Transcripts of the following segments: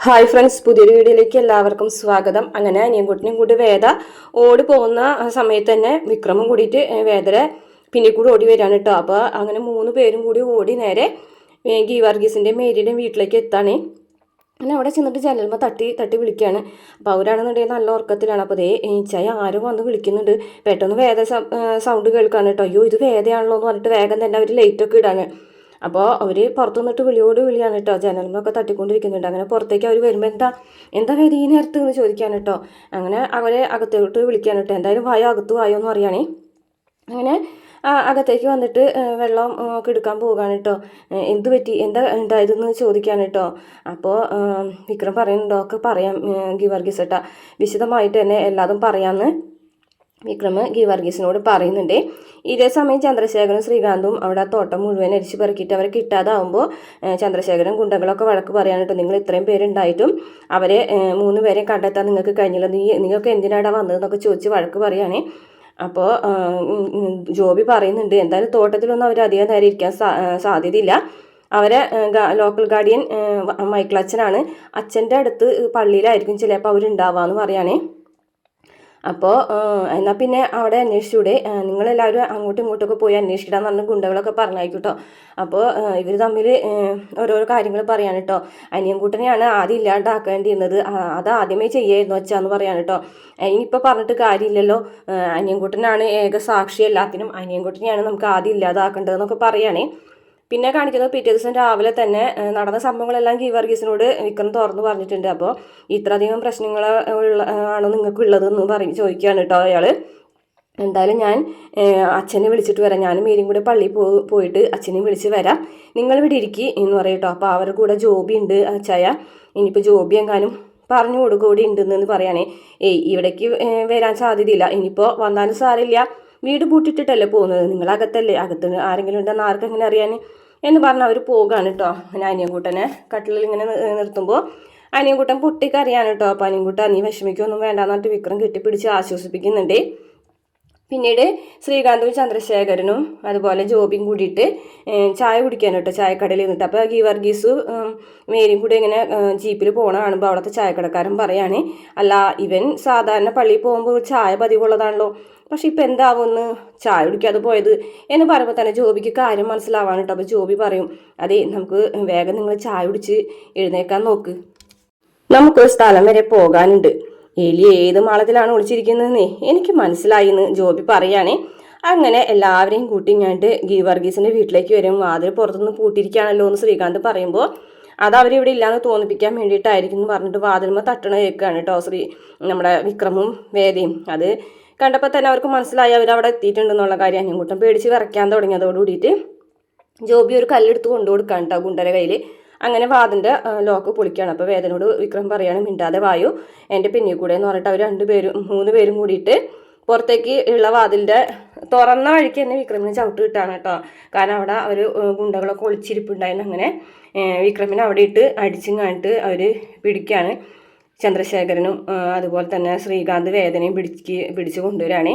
Hi friends, പുതിയൊരു വീഡിയോയിലേക്ക് എല്ലാവർക്കും സ്വാഗതം. അങ്ങനെ അനിയൻകുട്ടനെയും കൂടി വേദ ഓടി പോകുന്ന സമയത്ത് തന്നെ വിക്രമും കൂടിയിട്ട് വേദരെ പിന്നിൽ കൂടി ഓടി വരികയാണ് കേട്ടോ. അപ്പോൾ അങ്ങനെ 3 പേരും കൂടി ഓടി നേരെ ഗീവർഗീസിൻ്റെയും മേരിയുടെയും വീട്ടിലേക്ക് എത്താണ്. അങ്ങനെ അവിടെ ചെന്നിട്ട് ജനൽമ തട്ടി തട്ടി വിളിക്കുകയാണ്. അപ്പോൾ അവരാണെന്നുണ്ടെങ്കിൽ നല്ല ഉറക്കത്തിലാണ്. അപ്പോൾ ചായ ആരോ വന്ന് വിളിക്കുന്നുണ്ട്. പെട്ടെന്ന് വേദ സൗണ്ട് കേൾക്കാണ് കേട്ടോ. അയ്യോ, ഇത് വേദയാണല്ലോ എന്ന് പറഞ്ഞിട്ട് വേഗം തന്നെ അവർ ലൈറ്റൊക്കെ ഇടാണ്. അപ്പോൾ അവർ പുറത്തു നിന്നിട്ട് വിളിയാണ് കേട്ടോ. ജനലിനൊക്കെ തട്ടിക്കൊണ്ടിരിക്കുന്നുണ്ട്. അങ്ങനെ പുറത്തേക്ക് അവർ വരുമ്പോൾ എന്താ വേദി ഈ നേരത്ത് എന്ന് ചോദിക്കാൻ കേട്ടോ. അങ്ങനെ അവരെ അകത്തോട്ട് വിളിക്കാൻ കേട്ടോ. എന്തായാലും അകത്ത് വായോ എന്ന് പറയുകയാണേ. അങ്ങനെ അകത്തേക്ക് വന്നിട്ട് വെള്ളം ഒക്കെ എടുക്കാൻ പോവുകയാണ് കേട്ടോ. എന്ത് പറ്റി, എന്താ ഉണ്ടായതെന്ന് ചോദിക്കാൻ കേട്ടോ. അപ്പോൾ വിക്രം പറയുന്നുണ്ടോ ഒക്കെ പറയാം ഗീവർഗീസ് ഏട്ടാ, വിശദമായിട്ട് തന്നെ എല്ലാതും പറയാമെന്ന് വിക്രം ഗീവർഗീസിനോട് പറയുന്നുണ്ട്. ഇതേ സമയം ചന്ദ്രശേഖരനും ശ്രീകാന്തും അവിടെ തോട്ടം മുഴുവൻ അരിച്ചു പെറുക്കിയിട്ട് അവരെ കിട്ടാതാവുമ്പോൾ ചന്ദ്രശേഖരൻ ഗുണ്ടകളൊക്കെ വഴക്ക് പറയാനിട്ട്, നിങ്ങൾ ഇത്രയും പേരുണ്ടായിട്ടും അവരെ 3 പേരെ കണ്ടെത്താൻ നിങ്ങൾക്ക് കഴിഞ്ഞില്ല, നിങ്ങൾക്ക് എന്തിനാടാ വന്നതെന്നൊക്കെ ചോദിച്ച് വഴക്ക് പറയുകയാണ്. അപ്പോൾ ജോബി പറയുന്നുണ്ട്, എന്തായാലും തോട്ടത്തിലൊന്നും അവർ അധികം നേരം ഇരിക്കാൻ സാധ്യതയില്ല. അവരെ ലോക്കൽ ഗാർഡിയൻ മൈക്കിൾ അച്ഛനാണ്. അച്ഛൻ്റെ അടുത്ത് പള്ളിയിലായിരിക്കും ചിലപ്പോൾ അവരുണ്ടാവാന്ന് പറയുകയാണേ. അപ്പോൾ എന്നാൽ പിന്നെ അവിടെ അന്വേഷിച്ചൂടെ, നിങ്ങളെല്ലാവരും അങ്ങോട്ടും ഇങ്ങോട്ടൊക്കെ പോയി അന്വേഷിക്കണമെന്ന് പറഞ്ഞ ഗുണ്ടകളൊക്കെ പറഞ്ഞായിക്കോട്ടോ. അപ്പോൾ ഇവർ തമ്മിൽ ഓരോരോ കാര്യങ്ങൾ പറയാൻ കേട്ടോ. അനിയൻകുട്ടനെയാണ് ആദ്യം ഇല്ലാണ്ടാക്കേണ്ടിയിരുന്നത്, അത് ആദ്യമേ ചെയ്യായിരുന്നു വെച്ചാന്ന് പറയാൻ കേട്ടോ. ഇനിയിപ്പോൾ പറഞ്ഞിട്ട് കാര്യമില്ലല്ലോ, അനിയൻകുട്ടനാണ് ഏക സാക്ഷി എല്ലാത്തിനും, അനിയൻകുട്ടനെയാണ് നമുക്ക് ആദ്യം ഇല്ലാതാക്കേണ്ടതെന്നൊക്കെ പറയുകയാണേ. പിന്നെ കാണിക്കുന്നത് പിറ്റേ ദിവസം രാവിലെ തന്നെ നടന്ന സംഭവങ്ങളെല്ലാം ഗീവർഗീസിനോട് വിക്രം തുറന്നു പറഞ്ഞിട്ടുണ്ട്. അപ്പോൾ ഇത്രയധികം പ്രശ്നങ്ങൾ ആണോ നിങ്ങൾക്കുള്ളതെന്ന് ചോദിക്കുകയാണ് കേട്ടോ അയാൾ. എന്തായാലും ഞാൻ അച്ഛനെ വിളിച്ചിട്ട് വരാം, ഞാനും മേരിയും കൂടെ പള്ളിയിൽ പോയിട്ട് അച്ഛനെയും വിളിച്ച് വരാം, നിങ്ങൾ ഇവിടെ ഇരിക്കി എന്ന് പറയും കേട്ടോ. അപ്പോൾ അവരുടെ കൂടെ ജോബി ഉണ്ട് അച്ചായ. ഇനിയിപ്പോൾ ജോബി എങ്ങാനും പറഞ്ഞു കൊടുക്കൂടി ഉണ്ടെന്ന് പറയുകയാണേ. ഇവിടേക്ക് വരാൻ സാധ്യതയില്ല, ഇനിയിപ്പോൾ വന്നാലും സാരമില്ല, വീട് പൂട്ടിട്ടിട്ടല്ലേ പോകുന്നത്, നിങ്ങളകത്തല്ലേ, അകത്ത് ആരെങ്കിലും ഉണ്ടെന്ന് ആർക്കെങ്ങനെ അറിയാൻ എന്ന് പറഞ്ഞ് അവർ പോകുകയാണ് കേട്ടോ. അങ്ങനെ അനിയൻകുട്ടനെ കട്ടിലിൽ ഇങ്ങനെ നിർത്തുമ്പോൾ അനിയൻകുട്ടൻ പൊട്ടിക്കറിയാണ് കേട്ടോ. അപ്പോൾ അനിയൻകുട്ടൻ നീ വിഷമിക്കൊന്നും വേണ്ടാന്ന് പറഞ്ഞിട്ട് വിക്രം കെട്ടിപ്പിടിച്ച് ആശ്വസിപ്പിക്കുന്നുണ്ട്. പിന്നീട് ശ്രീകാന്തും ചന്ദ്രശേഖരനും അതുപോലെ ജോബിയും കൂടിയിട്ട് ചായ കുടിക്കാൻ കേട്ടോ ചായക്കടയിൽ നിന്നിട്ട്. അപ്പോൾ ഗീവർഗീസ് മേരിയും കൂടി ഇങ്ങനെ ജീപ്പിൽ പോകണ കാണുമ്പോൾ അവിടുത്തെ ചായക്കടക്കാരൻ പറയാണ്, അല്ല ഇവൻ സാധാരണ പള്ളിയിൽ പോകുമ്പോൾ ചായ പതിവുള്ളതാണല്ലോ, പക്ഷെ ഇപ്പം എന്താവുമെന്ന് ചായ കുടിക്കാതെ പോയത് എന്ന് പറയുമ്പോൾ തന്നെ ജോബിക്ക് കാര്യം മനസ്സിലാവാണ് കേട്ടോ. അപ്പോൾ ജോബി പറയും, അതെ നമുക്ക് വേഗം നിങ്ങൾ ചായ കുടിച്ച് എഴുന്നേക്കാൻ നോക്ക്, നമുക്കൊരു സ്ഥലം വരെ പോകാനുണ്ട്, എലി ഏത് മാളത്തിലാണ് ഒളിച്ചിരിക്കുന്നതെന്നേ എനിക്ക് മനസ്സിലായിന്ന് ജോബി പറയുകയാണേ. അങ്ങനെ എല്ലാവരെയും കൂട്ടിങ്ങാണ്ട് ഗീവർഗീസിൻ്റെ വീട്ടിലേക്ക് വരും. വാതിൽ പുറത്തുനിന്ന് പൂട്ടിയിരിക്കുകയാണല്ലോ എന്ന് ശ്രീകാന്ത് പറയുമ്പോൾ അത് അവരിവിടെ ഇല്ലാന്ന് തോന്നിപ്പിക്കാൻ വേണ്ടിയിട്ടായിരിക്കും എന്ന് പറഞ്ഞിട്ട് വാതിൽമ തട്ടണ കേൾക്കുകയാണ് കേട്ടോ നമ്മുടെ വിക്രമും വേദയും. അത് കണ്ടപ്പോൾ തന്നെ അവർക്ക് മനസ്സിലായി അവരവിടെ എത്തിയിട്ടുണ്ടെന്നുള്ള കാര്യം. അനിയൻകുട്ടൻ പേടിച്ച് വിറയ്ക്കാൻ തുടങ്ങിയതോട് കൂടിയിട്ട് ജോബി ഒരു കല്ലെടുത്ത് കൊണ്ടു കൊടുക്കാൻ കേട്ടോ ഗുണ്ടരെ കയ്യിൽ. അങ്ങനെ വാതിൻ്റെ ലോക്ക് പൊളിക്കുകയാണ്. അപ്പോൾ വേദനോട് വിക്രം പറയാണ്, മിണ്ടാതെ വായു എൻ്റെ പിന്നിൽ കൂടെ എന്ന് പറഞ്ഞിട്ട് അവർ 3 പേരും കൂടിയിട്ട് പുറത്തേക്ക് ഉള്ള വാതിലിൻ്റെ തുറന്ന വഴിക്ക് തന്നെ വിക്രമിന് ചവിട്ട് കിട്ടാണ് കേട്ടോ. കാരണം അവിടെ അവർ ഗുണ്ടകളൊക്കെ ഒളിച്ചിരിപ്പുണ്ടായിരുന്നു. അങ്ങനെ വിക്രമിനെ അവിടെ ഇട്ട് അടിച്ചും കാണിട്ട് അവർ പിടിക്കുകയാണ്. ചന്ദ്രശേഖരനും അതുപോലെ തന്നെ ശ്രീകാന്ത് വേദനയും പിടിച്ച് കൊണ്ടുവരികയാണേ.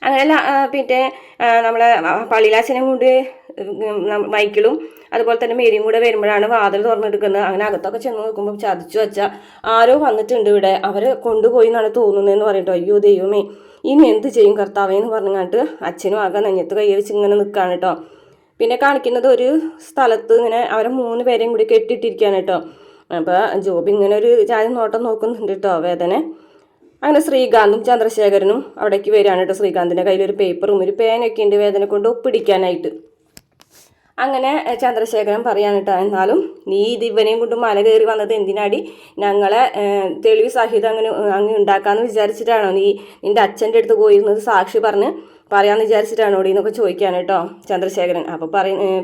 അങ്ങനെ പിന്നെ നമ്മളെ പള്ളിയിലാച്ചനും കൊണ്ട് മൈക്കിളും അതുപോലെ തന്നെ മേരിയും കൂടെ വരുമ്പോഴാണ് വാതിൽ തുറന്നെടുക്കുന്നത്. അങ്ങനെ അകത്തൊക്കെ ചെന്ന് നോക്കുമ്പോൾ ചതിച്ചു വെച്ചാൽ ആരോ വന്നിട്ടുണ്ട് ഇവിടെ, അവരെ കൊണ്ടുപോയി എന്നാണ് തോന്നുന്നതെന്ന് പറയട്ടോ. അയ്യോ ദൈവമേ, ഇനി എന്ത് ചെയ്യും കർത്താവേ എന്ന് പറഞ്ഞിട്ട് അച്ഛനും ആകെ നെഞ്ഞത്ത് കൈ വെച്ച് ഇങ്ങനെ നിൽക്കുകയാണ് കേട്ടോ. പിന്നെ കാണിക്കുന്നത് ഒരു സ്ഥലത്ത് ഇങ്ങനെ അവരെ 3 പേരെയും കൂടി കെട്ടിയിട്ടിരിക്കുകയാണ് കേട്ടോ. അപ്പോൾ ജോബി ഇങ്ങനെ ഒരു ചായം നോട്ടം നോക്കുന്നുണ്ട് കേട്ടോ വേദന. അങ്ങനെ ശ്രീകാന്തും ചന്ദ്രശേഖരനും അവിടേക്ക് വരികയാണ് കേട്ടോ. ശ്രീകാന്തിൻ്റെ കയ്യിലൊരു പേപ്പറും ഒരു പേനൊക്കെ ഉണ്ട് വേദന കൊണ്ട് ഒപ്പിടിക്കാനായിട്ട്. അങ്ങനെ ചന്ദ്രശേഖരൻ പറയാൻ കേട്ടോ, എന്നാലും നീ ഇത് ഇവനെയും കൊണ്ട് മല കയറി വന്നത് എന്തിനാടി, ഞങ്ങളെ തെളിവ് സഹിതം അങ്ങ് ഉണ്ടാക്കാമെന്ന് വിചാരിച്ചിട്ടാണോ നീ നിൻ്റെ അച്ഛൻ്റെ അടുത്ത് പോയിരുന്നത് സാക്ഷി പറയാമെന്ന് വിചാരിച്ചിട്ടാണോ എന്നൊക്കെ ചോദിക്കാൻ കേട്ടോ ചന്ദ്രശേഖരൻ. അപ്പോൾ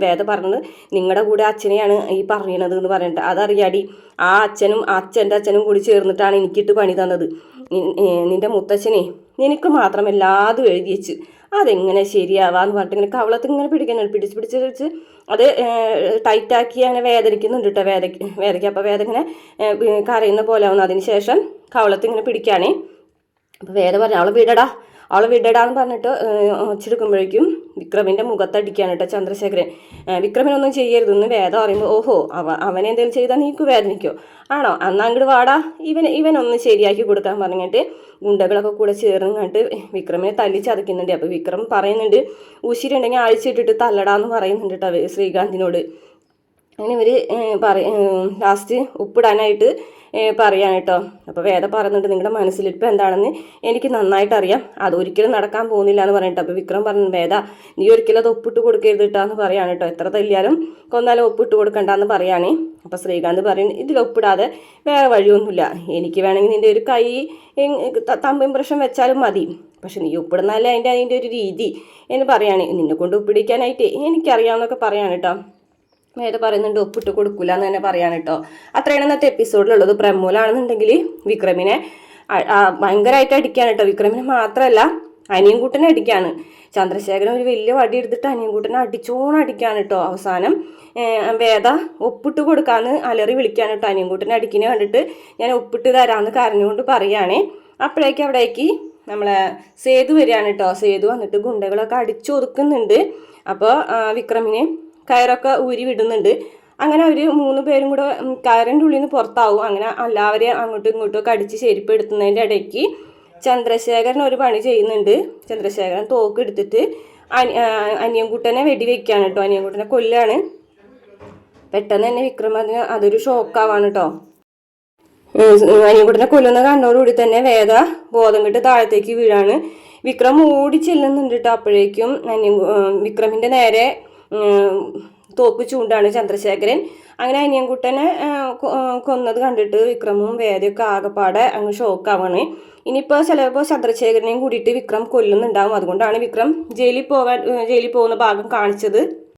വേദ പറഞ്ഞത് നിങ്ങളുടെ കൂടെ അച്ഛനെയാണ് ഈ പറയണത് എന്ന് പറഞ്ഞിട്ട്, അതറിയാടി ആ അച്ഛൻ്റെ അച്ഛനും കൂടി ചേർന്നിട്ടാണ് എനിക്കിട്ട് പണി തന്നത്, നിൻ്റെ മുത്തച്ഛനെ നിനക്ക് മാത്രം എല്ലാതും എഴുതി വെച്ച് അതെങ്ങനെ ശരിയാവാന്ന് പറഞ്ഞിട്ട് ഇങ്ങനെ കവളത്ത് ഇങ്ങനെ പിടിച്ച് അത് ടൈറ്റാക്കി അങ്ങനെ വേദനിക്കുന്നുണ്ട് കേട്ടോ വേദയ്ക്ക്. അപ്പോൾ വേദ ഇങ്ങനെ കരയുന്ന പോലെ ആവുന്നു. അതിന് ശേഷം കവളത്ത് ഇങ്ങനെ പിടിക്കുകയാണേ. അപ്പോൾ വേദ പറഞ്ഞു അവളെ വിടടാന്ന് പറഞ്ഞിട്ട് ഒച്ചെടുക്കുമ്പോഴേക്കും വിക്രമിൻ്റെ മുഖത്തടിക്കുകയാണ് കേട്ടോ ചന്ദ്രശേഖരൻ. വിക്രമിനൊന്നും ചെയ്യരുതെന്ന് വേദ പറയുമ്പോൾ ഓഹോ അവനെന്തെങ്കിലും ചെയ്താൽ നീക്ക് വേദനിക്കോ ആണോ, എന്നാൽ അങ്ങോട്ട് വാടാ ഇവനൊന്ന് ശരിയാക്കി കൊടുക്കാൻ പറഞ്ഞിട്ട് ഗുണ്ടകളൊക്കെ കൂടെ ചേർന്നിട്ട് വിക്രമിനെ തല്ലി ചതയ്ക്കുന്നുണ്ട്. അപ്പോൾ വിക്രം പറയുന്നുണ്ട് ഉശിരുണ്ടെങ്കിൽ അഴിച്ചിട്ടിട്ട് തല്ലടാന്ന് പറയുന്നുണ്ട് കേട്ടോ ശ്രീകാന്തിനോട്. അങ്ങനെ ഇവർ ലാസ്റ്റ് ഉപ്പിടാനായിട്ട് പറയാണ് കേട്ടോ. അപ്പോൾ വേദ പറയുന്നുണ്ട് നിങ്ങളുടെ മനസ്സിലിപ്പോൾ എന്താണെന്ന് എനിക്ക് നന്നായിട്ട് അറിയാം, അതൊരിക്കലും നടക്കാൻ പോകുന്നില്ല എന്ന് പറഞ്ഞിട്ട്. അപ്പോൾ വിക്രം പറഞ്ഞു വേദ നീ ഒരിക്കലും അത് ഒപ്പിട്ട് കൊടുക്കരുത് കേട്ടാന്ന് പറയാണ് കേട്ടോ. എത്ര തല്ലിയാലും കൊന്നാലും ഒപ്പിട്ട് കൊടുക്കണ്ടെന്ന് പറയുകയാണ്. അപ്പോൾ ശ്രീകാന്ത് പറയും ഇതിൽ ഒപ്പിടാതെ വേറെ വഴിയൊന്നുമില്ല, എനിക്ക് വേണമെങ്കിൽ നിൻ്റെ ഒരു കൈ തമ്പ് ഇംപ്രഷൻ വെച്ചാലും മതി, പക്ഷെ നീ ഒപ്പിടുന്നല്ലേ അതിൻ്റെ ഒരു രീതി എന്ന് പറയാണ്. നിന്നെ കൊണ്ട് ഒപ്പിടിക്കാനായിട്ട് എനിക്കറിയാമെന്നൊക്കെ പറയാണ് കേട്ടോ. നേരെ പറയുന്നുണ്ട് ഒപ്പിട്ട് കൊടുക്കില്ല എന്ന് തന്നെ പറയാണ് കേട്ടോ. അത്രയാണ് ഇന്നത്തെ എപ്പിസോഡിലുള്ളത്. പ്രമോലാണെന്നുണ്ടെങ്കിൽ വിക്രമിനെ ഭയങ്കരമായിട്ട് അടിക്കുകയാണ് കേട്ടോ. വിക്രമിനെ മാത്രമല്ല അനിയൻകുട്ടനെ അടിക്കുകയാണ്. ചന്ദ്രശേഖരൻ ഒരു വലിയ വടി എടുത്തിട്ട് അനിയൻകുട്ടനെ അടിക്കുകയാണ് കേട്ടോ. അവസാനം വേദ ഒപ്പിട്ട് കൊടുക്കാമെന്ന് അലറി വിളിക്കുകയാണ് കേട്ടോ. അനിയൻകുട്ടനെ അടിക്കുന്നത് കണ്ടിട്ട് ഞാൻ ഒപ്പിട്ട് തരാമെന്ന് കരഞ്ഞുകൊണ്ട് പറയുകയാണ്. അപ്പോഴേക്ക് അവിടേക്ക് നമ്മളെ സേതു വരികയാണ് കേട്ടോ. സേതു വന്നിട്ട് ഗുണ്ടകളൊക്കെ അടിച്ചൊതുക്കുന്നുണ്ട്. അപ്പോൾ വിക്രമിനെ കയറൊക്കെ ഊരി വിടുന്നുണ്ട്. അങ്ങനെ അവർ 3 പേരും കൂടെ കയറിൻ്റെ ഉള്ളിൽ നിന്ന് പുറത്താവും. അങ്ങനെ എല്ലാവരെയും അങ്ങോട്ടും ഇങ്ങോട്ടും ഒക്കെ അടിച്ച് ശരിപ്പെടുത്തുന്നതിൻ്റെ ഇടയ്ക്ക് ചന്ദ്രശേഖരൻ ഒരു പണി ചെയ്യുന്നുണ്ട്. ചന്ദ്രശേഖരൻ തോക്ക് എടുത്തിട്ട് അനിയൻകുട്ടനെ വെടിവെക്കുകയാണ് കേട്ടോ. അനിയൻകുട്ടനെ കൊല്ലാണ്. പെട്ടെന്ന് തന്നെ വിക്രമന് അതൊരു ഷോക്കാവാണ് കേട്ടോ. അനിയൻകുട്ടനെ കൊല്ലുന്ന കണ്ടോടുകൂടി തന്നെ വേദ ബോധം കെട്ട് താഴത്തേക്ക് വീഴാണ്. വിക്രം ഓടി ചെല്ലുന്നുണ്ട് കേട്ടോ. അപ്പോഴേക്കും വിക്രമിൻ്റെ നേരെ തോക്ക് ചൂണ്ടാണ് ചന്ദ്രശേഖരൻ. അങ്ങനെ അനിയൻകുട്ടനെ കൊന്നത് കണ്ടിട്ട് വിക്രമും വേദയൊക്കെ ആകെപ്പാടെ അങ്ങ് ഷോക്കാവാണ്. ഇനിയിപ്പോൾ ചിലപ്പോൾ ചന്ദ്രശേഖരനെയും കൂടിയിട്ട് വിക്രം കൊല്ലുന്നുണ്ടാവും. അതുകൊണ്ടാണ് വിക്രം ജയിലിൽ പോകുന്ന ഭാഗം കാണിച്ചത്.